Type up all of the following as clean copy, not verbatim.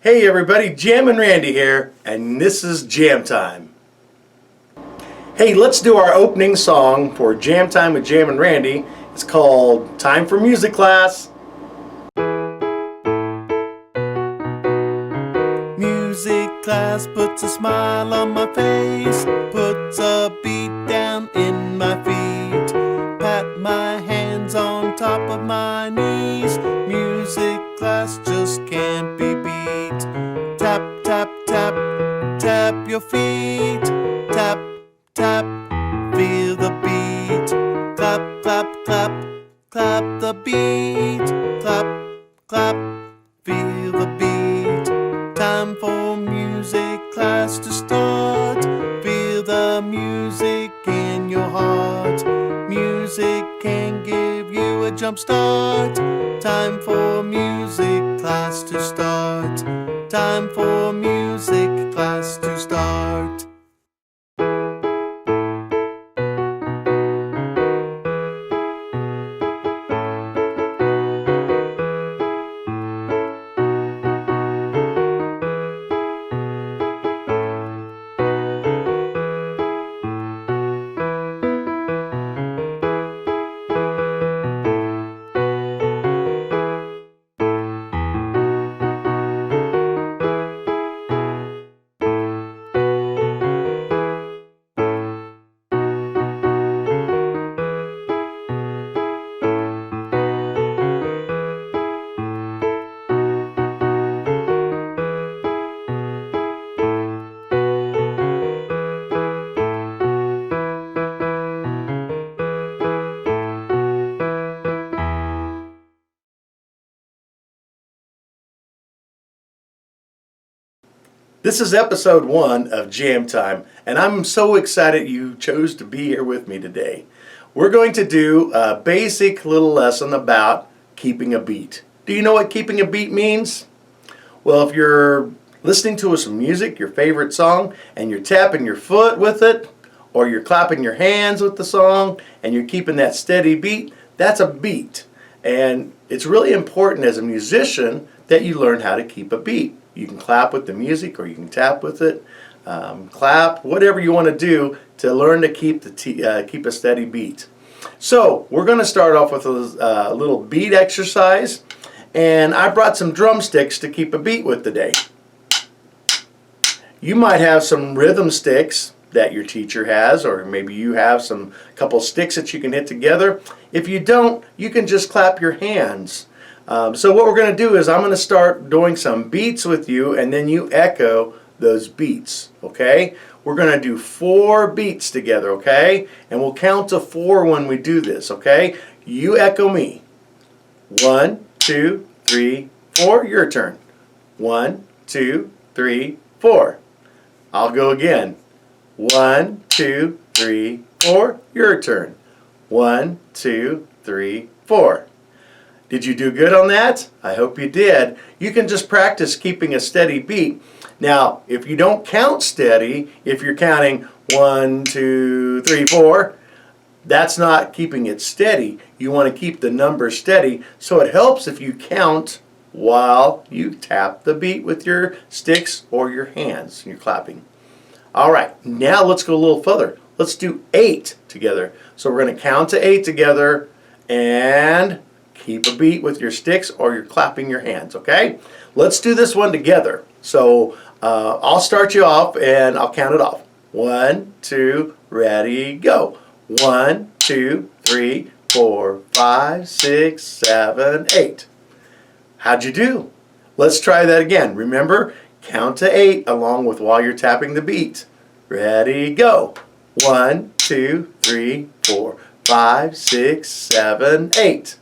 Hey everybody, Jammin Randy here, and this is Jam Time. Hey, let's do our opening song for Jam Time with Jammin Randy. It's called Time for Music Class. Music class puts a smile on my face, puts a beat down in my feet, pat my hands on top of my knees. Music class just can't be beat. Tap, tap, tap, tap your feet. Tap, tap, feel the beat. Clap, clap, clap, clap the beat. Clap, clap, feel the beat. Time for music class to start. Feel the music in your heart. Music can give you a jump start. Time for music class to start. Time for music class to start. This is episode 1 of Jam Time, and I'm so excited you chose to be here with me today. We're going to do a basic little lesson about keeping a beat. Do you know what keeping a beat means? Well, if you're listening to some music, your favorite song, and you're tapping your foot with it, or you're clapping your hands with the song, and you're keeping that steady beat, that's a beat. And it's really important as a musician that you learn how to keep a beat. You can clap with the music or you can tap with it, clap, whatever you want to do to learn to keep a steady beat. So we're going to start off with a little bead exercise, and I brought some drumsticks to keep a beat with today. You might have some rhythm sticks that your teacher has, or maybe you have some couple sticks that you can hit together. If you don't, you can just clap your hands. So what we're going to do is I'm going to start doing some beats with you, and then you echo those beats, okay? We're going to do 4 beats together, okay? And we'll count to 4 when we do this, okay? You echo me. 1, 2, 3, 4. Your turn. 1, 2, 3, 4. I'll go again. 1, 2, 3, 4. Your turn. 1, 2, 3, 4. Did you do good on that? I hope you did. You can just practice keeping a steady beat. Now, if you don't count steady, if you're counting 1, 2, 3, 4, that's not keeping it steady. You want to keep the number steady, so it helps if you count while you tap the beat with your sticks or your hands. You're clapping. All right, now let's go a little further. Let's do 8 together. So we're going to count to 8 together and keep a beat with your sticks or you're clapping your hands, okay? Let's do this one together. So I'll start you off and I'll count it off. 1, 2, ready, go. 1, 2, 3, 4, 5, 6, 7, 8. How'd you do? Let's try that again. Remember, count to 8 along with while you're tapping the beat. Ready, go. 1, 2, 3, 4, 5, 6, 7, 8.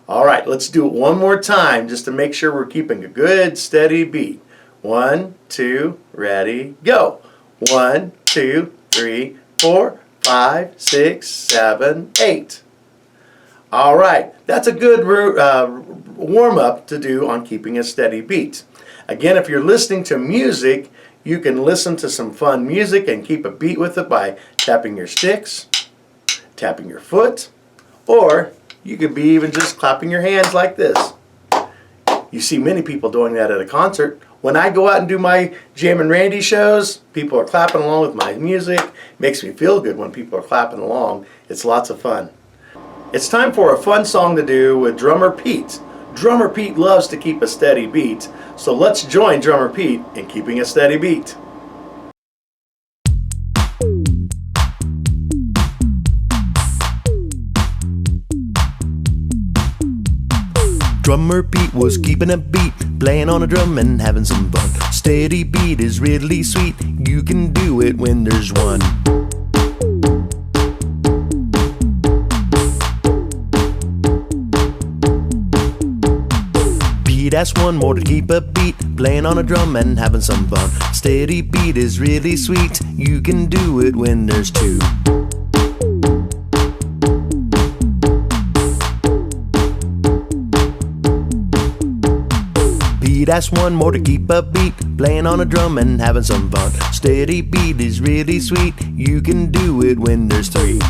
All right, let's do it one more time just to make sure we're keeping a good steady beat. 1, 2, ready, go. 1, 2, 3, 4, 5, 6, 7, 8. All right, that's a good warm-up to do on keeping a steady beat. Again, if you're listening to music, you can listen to some fun music and keep a beat with it by tapping your sticks, tapping your foot, or you could be even just clapping your hands like this. You see many people doing that at a concert. When I go out and do my Jammin Randy shows, people are clapping along with my music. Makes me feel good when people are clapping along. It's lots of fun. It's time for a fun song to do with Drummer Pete. Drummer Pete loves to keep a steady beat, so let's join Drummer Pete in keeping a steady beat. Drummer Pete was keeping a beat, playing on a drum and having some fun. Steady beat is really sweet, you can do it when there's one. Pete asked one more to keep a beat, playing on a drum and having some fun. Steady beat is really sweet, you can do it when there's two. Pete asked one more to keep a beat, playing on a drum and having some fun. Steady beat is really sweet, you can do it when there's three.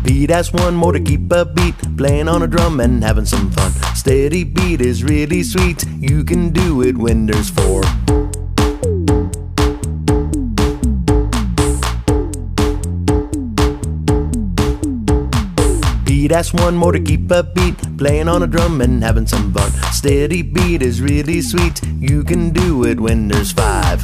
Pete asked one more to keep a beat, playing on a drum and having some fun. Steady beat is really sweet, you can do it when there's four. Pete asked one more to keep a beat, playing on a drum and having some fun. Steady beat is really sweet, you can do it when there's five.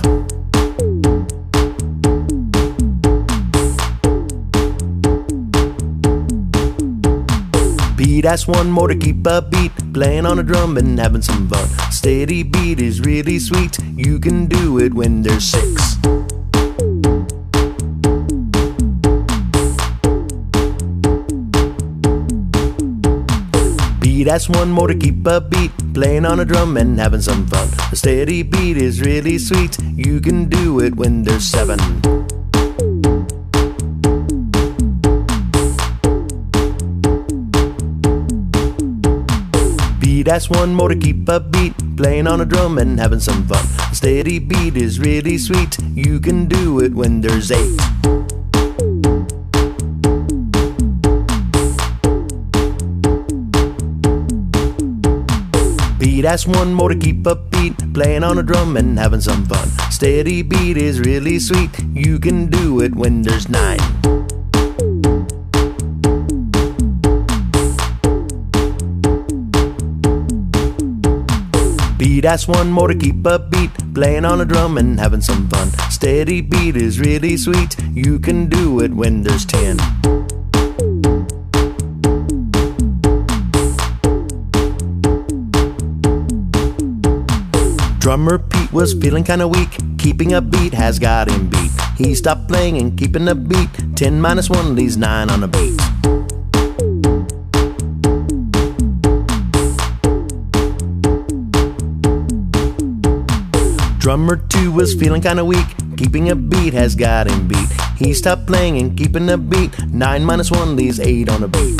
Pete asked one more to keep a beat, playing on a drum and having some fun. Steady beat is really sweet, you can do it when there's six. Pete asked one more to keep a beat, playing on a drum and having some fun. A steady beat is really sweet, you can do it when there's seven. Pete asked one more to keep a beat, playing on a drum and having some fun. A steady beat is really sweet, you can do it when there's eight. Pete asked one more to keep a beat, playing on a drum and having some fun. Steady beat is really sweet, you can do it when there's nine. Pete asked one more to keep a beat, playing on a drum and having some fun. Steady beat is really sweet, you can do it when there's 10. Drummer Pete was feeling kinda weak, keeping a beat has got him beat. He stopped playing and keeping a beat, 10 minus 1 leaves 9 on a beat. Drummer 2 was feeling kinda weak, keeping a beat has got him beat. He stopped playing and keeping a beat, 9 minus 1 leaves 8 on a beat.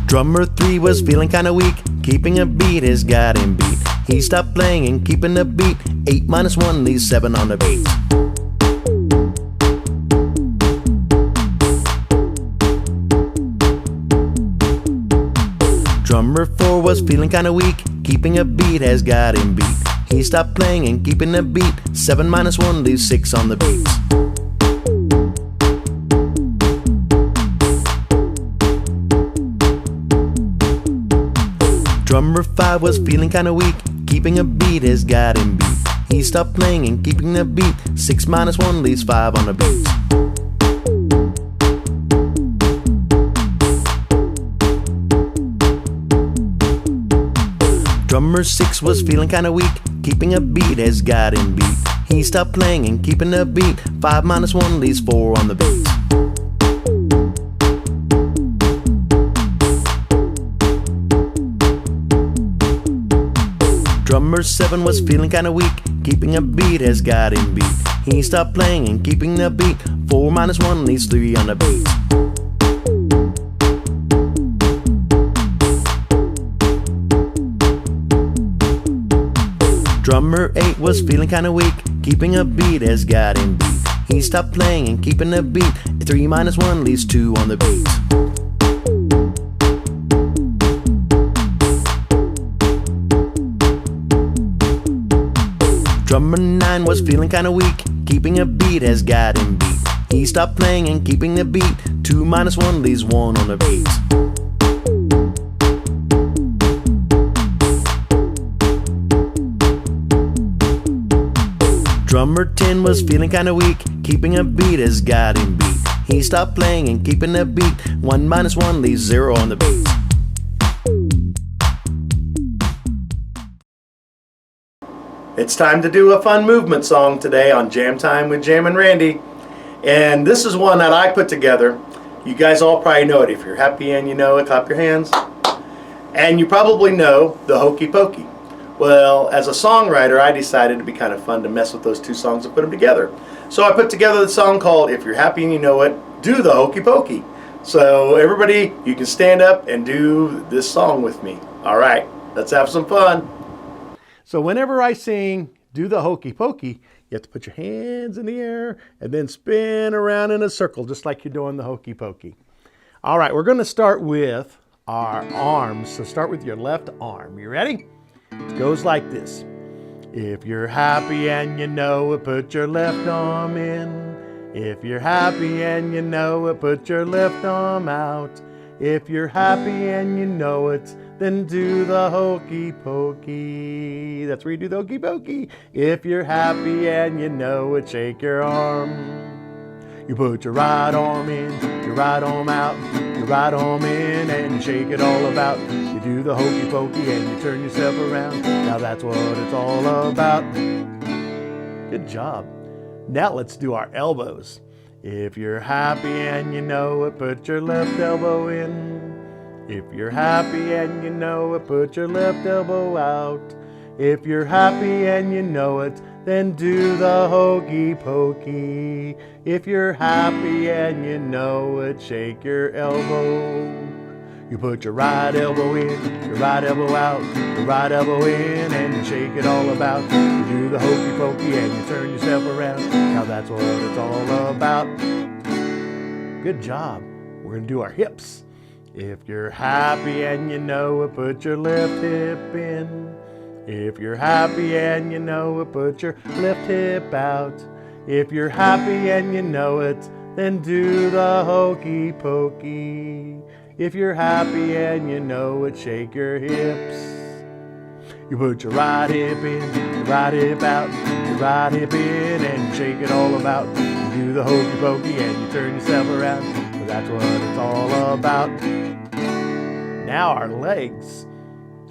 Drummer 3 was feeling kinda weak, keeping a beat has got him beat. He stopped playing and keeping a beat, 8 minus 1 leaves 7 on the beat. Drummer 4 was feeling kinda weak, keeping a beat has got him beat. He stopped playing and keeping a beat, 7 minus 1 leaves 6 on the beat. Drummer 5 was feeling kinda weak, keeping a beat has got him beat. He stopped playing and keeping the beat, 6 minus 1 leaves 5 on the beat. Drummer 6 was feeling kinda weak, keeping a beat has got him beat. He stopped playing and keeping the beat, 5 minus 1 leaves 4 on the beat. Drummer 7 was feeling kinda weak, keeping a beat has got him beat. He stopped playing and keeping the beat, 4 minus 1 leaves 3 on the beat. Drummer 8 was feeling kinda weak, keeping a beat has got him beat. He stopped playing and keeping a beat. 3 minus 1 leaves 2 on the beat. Drummer 9 was feeling kinda weak, keeping a beat has got him beat. He stopped playing and keeping the beat. 2 minus 1 leaves 1 on the beat. Drummer 10 was feeling kinda weak, keeping a beat has got him beat. He stopped playing and keeping the beat. 1 minus 1 leaves 0 on the beat. It's time to do a fun movement song today on Jam Time with Jammin Randy. And this is one that I put together. You guys all probably know it. If you're happy and you know it, clap your hands. And you probably know the Hokey Pokey. Well, as a songwriter, I decided it'd be kind of fun to mess with those two songs and put them together. So I put together the song called If You're Happy and You Know It, Do the Hokey Pokey. So everybody, you can stand up and do this song with me. All right, let's have some fun. So whenever I sing, do the hokey pokey, you have to put your hands in the air and then spin around in a circle, just like you're doing the hokey pokey. All right, we're going to start with our arms. So start with your left arm. You ready? It goes like this. If you're happy and you know it, put your left arm in. If you're happy and you know it, put your left arm out. If you're happy and you know it, then do the hokey pokey. That's where you do the hokey pokey. If you're happy and you know it, shake your arm. You put your right arm in, your right arm out, your right arm in, and you shake it all about. You do the hokey pokey and you turn yourself around. Now that's what it's all about. Good job. Now let's do our elbows. If you're happy and you know it, put your left elbow in. If you're happy and you know it, put your left elbow out. If you're happy and you know it, then do the hokey pokey. If you're happy and you know it, shake your elbow. You put your right elbow in, your right elbow out, your right elbow in, and you shake it all about. You do the hokey pokey and you turn yourself around. Now that's what it's all about. Good job. We're going to do our hips. If you're happy and you know it, put your left hip in. If you're happy and you know it, put your left hip out. If you're happy and you know it, then do the hokey pokey. If you're happy and you know it, shake your hips. You put your right hip in, your right hip out, your right hip in, and you shake it all about. You do the hokey pokey and you turn yourself around. Well, that's what it's all about. Now our legs.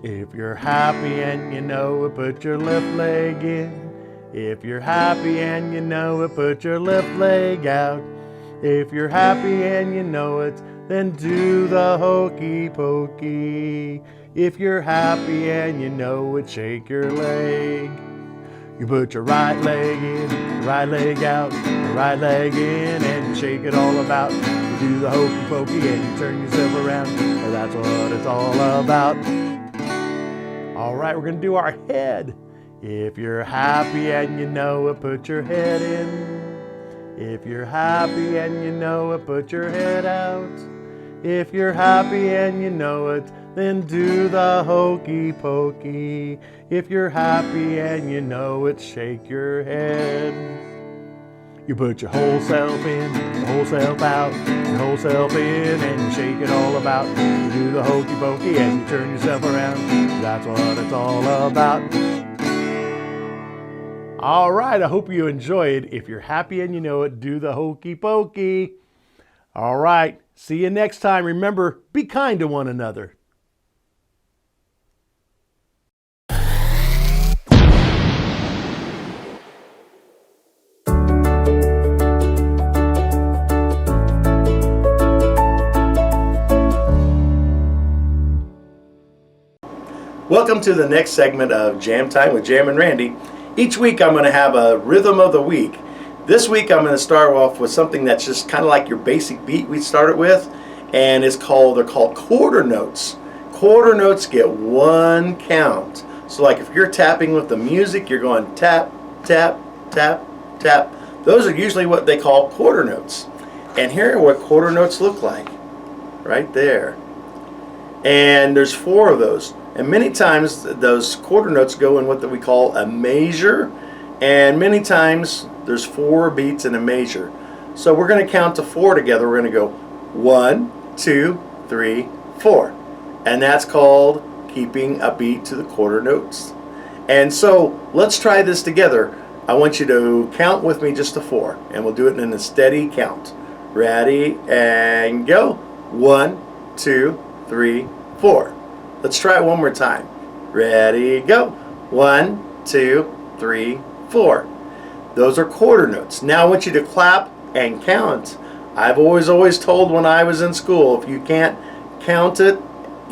If you're happy and you know it, put your left leg in. If you're happy and you know it, put your left leg out. If you're happy and you know it, then do the hokey pokey. If you're happy and you know it, shake your leg. You put your right leg in, your right leg out, your right leg in, and you shake it all about. You do the hokey pokey and you turn yourself around. Well, that's what it's all about. All right, we're going to do our head. If you're happy and you know it, put your head in. If you're happy and you know it, put your head out. If you're happy and you know it, then do the hokey pokey. If you're happy and you know it, shake your head. You put your whole self in, your whole self out, your whole self in, and you shake it all about. You do the hokey pokey and you turn yourself around. That's what it's all about. All right, I hope you enjoyed. If you're happy and you know it, do the hokey pokey. All right, see you next time. Remember, be kind to one another. Welcome to the next segment of Jam Time with Jammin Randy. Each week I'm going to have a rhythm of the week. This week I'm going to start off with something that's just kind of like your basic beat we started with, and they're called quarter notes. Quarter notes get 1 count. So like if you're tapping with the music, you're going tap, tap, tap, tap. Those are usually what they call quarter notes. And here are what quarter notes look like, right there. And there's 4 of those. And many times those quarter notes go in what we call a measure. And many times there's 4 beats in a measure. So we're going to count to 4 together. We're going to go 1, 2, 3, 4. And that's called keeping a beat to the quarter notes. And so let's try this together. I want you to count with me just to 4. And we'll do it in a steady count. Ready and go. 1, 2, 3, 4. Let's try it one more time. Ready, go. 1, 2, 3, 4. Those are quarter notes. Now I want you to clap and count. I've always told when I was in school, if you can't count it,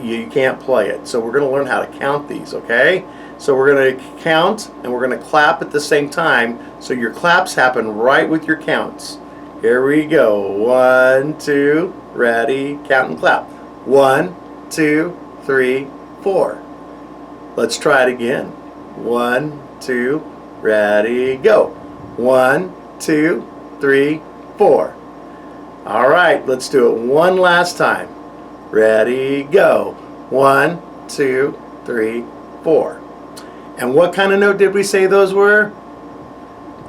you can't play it. So we're going to learn how to count these, okay? So we're going to count and we're going to clap at the same time. So your claps happen right with your counts. Here we go. 1, 2, ready, count and clap. 1, 2, 3, 4. Let's try it again. 1, 2, ready, go. 1, 2, 3, 4. All right, let's do it one last time. Ready, go. 1, 2, 3, 4. And what kind of note did we say those were?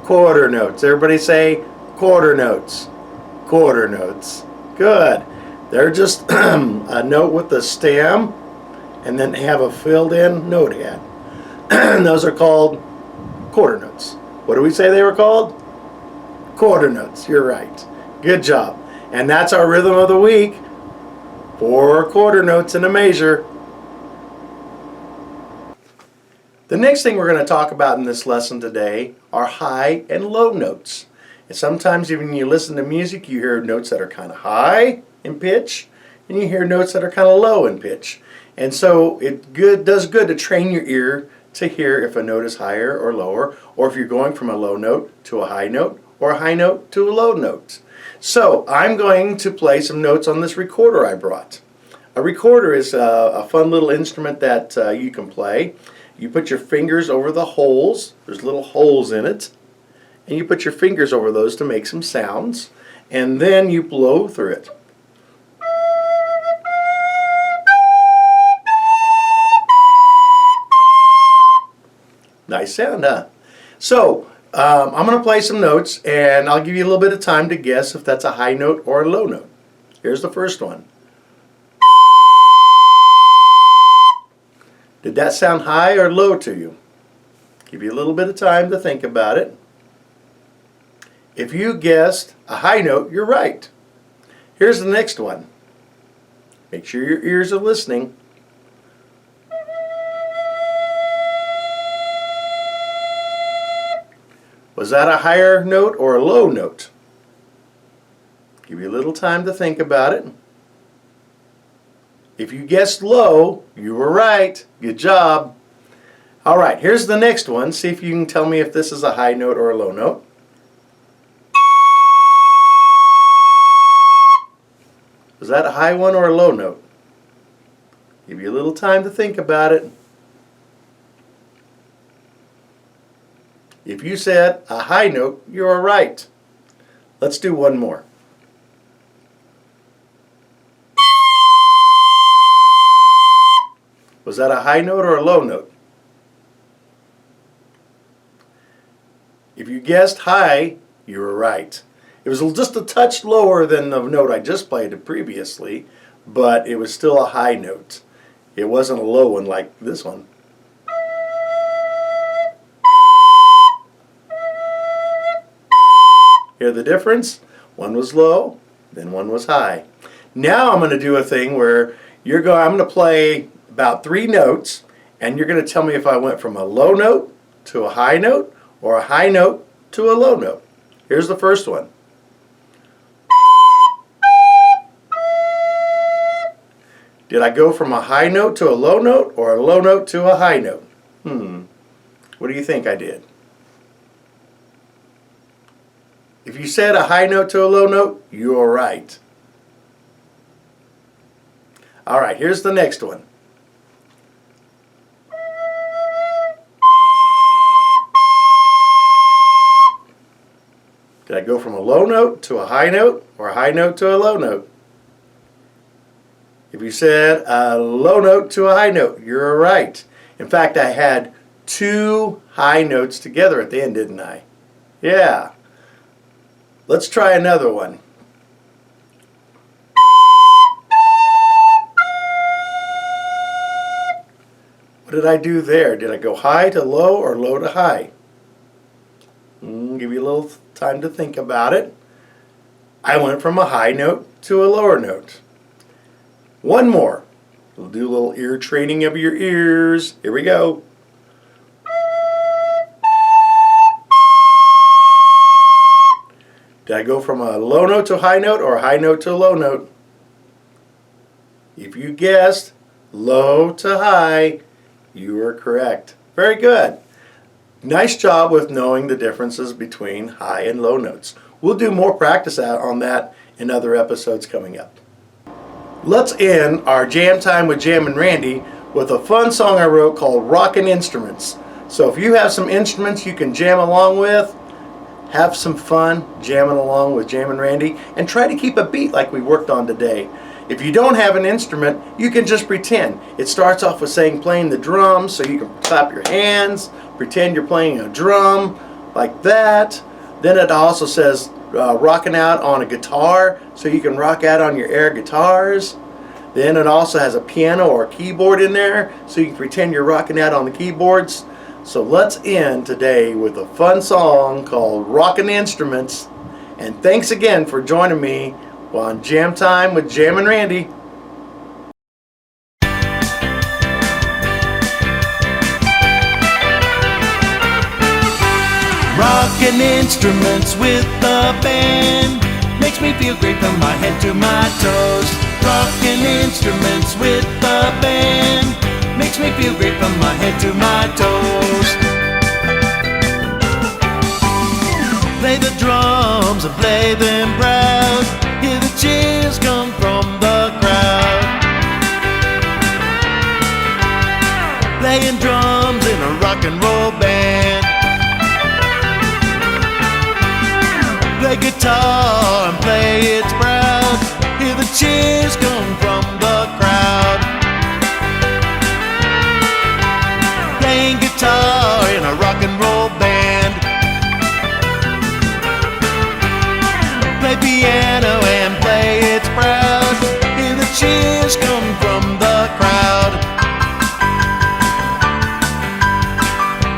Quarter notes. Everybody say quarter notes. Quarter notes. Good. They're just a note with a stem and then they have a filled in note head. Those are called quarter notes. What do we say they were called? Quarter notes. You're right. Good job. And that's our rhythm of the week. 4 quarter notes in a measure. The next thing we're going to talk about in this lesson today are high and low notes. And sometimes even when you listen to music, you hear notes that are kind of high in pitch, and you hear notes that are kind of low in pitch. And so it does good to train your ear to hear if a note is higher or lower, or if you're going from a low note to a high note, or a high note to a low note. So I'm going to play some notes on this recorder I brought. A recorder is a fun little instrument that you can play. You put your fingers over the holes. There's little holes in it. And you put your fingers over those to make some sounds. And then you blow through it. Nice sound, huh? So, I'm going to play some notes, and I'll give you a little bit of time to guess if that's a high note or a low note. Here's the first one. Did that sound high or low to you? Give you a little bit of time to think about it. If you guessed a high note, you're right. Here's the next one. Make sure your ears are listening. Was that a higher note or a low note? Give you a little time to think about it. If you guessed low, you were right. Good job. All right, here's the next one. See if you can tell me if this is a high note or a low note. Was that a high one or a low note? Give you a little time to think about it. If you said a high note, you are right. Let's do one more. Was that a high note or a low note? If you guessed high, you were right. It was just a touch lower than the note I just played previously, but it was still a high note. It wasn't a low one like this one. Hear the difference? One was low, then one was high. Now I'm going to do a thing where I'm going to play about 3 notes, and you're going to tell me if I went from a low note to a high note or a high note to a low note. Here's the first one. Did I go from a high note to a low note or a low note to a high note? What do you think I did? If you said a high note to a low note, you are right. All right, here's the next one. Did I go from a low note to a high note or a high note to a low note? If you said a low note to a high note, you're right. In fact, I had 2 high notes together at the end, didn't I? Yeah. Let's try another one. What did I do there? Did I go high to low or low to high? Give you a little time to think about it. I went from a high note to a lower note. One more. We'll do a little ear training of your ears. Here we go. Did I go from a low note to a high note or a high note to a low note? If you guessed low to high, you were correct. Very good. Nice job with knowing the differences between high and low notes. We'll do more practice on that in other episodes coming up. Let's end our jam time with Jammin Randy with a fun song I wrote called Rockin Instruments. So if you have some instruments you can jam along with, have some fun jamming along with Jammin Randy, and try to keep a beat like we worked on today. If you don't have an instrument, you can just pretend. It starts off with saying playing the drums, so you can clap your hands, pretend you're playing a drum like that. Then it also says rocking out on a guitar, so you can rock out on your air guitars. Then it also has a piano or a keyboard in there, so you can pretend you're rocking out on the keyboards. So let's end today with a fun song called Rockin Instruments. And thanks again for joining me on Jam Time with Jammin Randy. Rockin instruments with the band makes me feel great from my head to my toes. Rockin instruments with the band makes me feel great from my head to my toes. Play the drums and play them proud. Hear the cheers come from the crowd. Playing drums in a rock and roll band. Play guitar and play it proud. Hear the cheers come from the crowd. Playing guitar in a rock and roll band. Play piano and play it proud. Hear the cheers come from the crowd.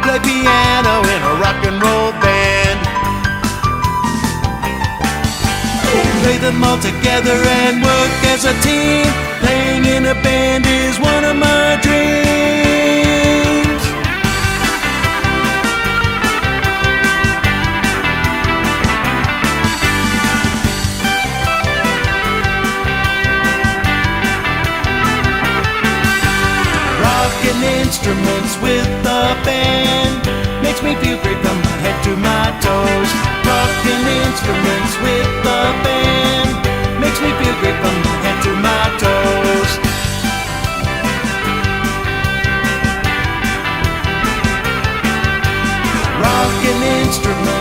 Play piano in a rock and roll band. Play them all together and work as a team. Playing in a band is one of my dreams. Rockin instruments with the band makes me feel great from my head to my toes. Rockin instruments with the band makes me feel great from my head to my toes. Rockin instruments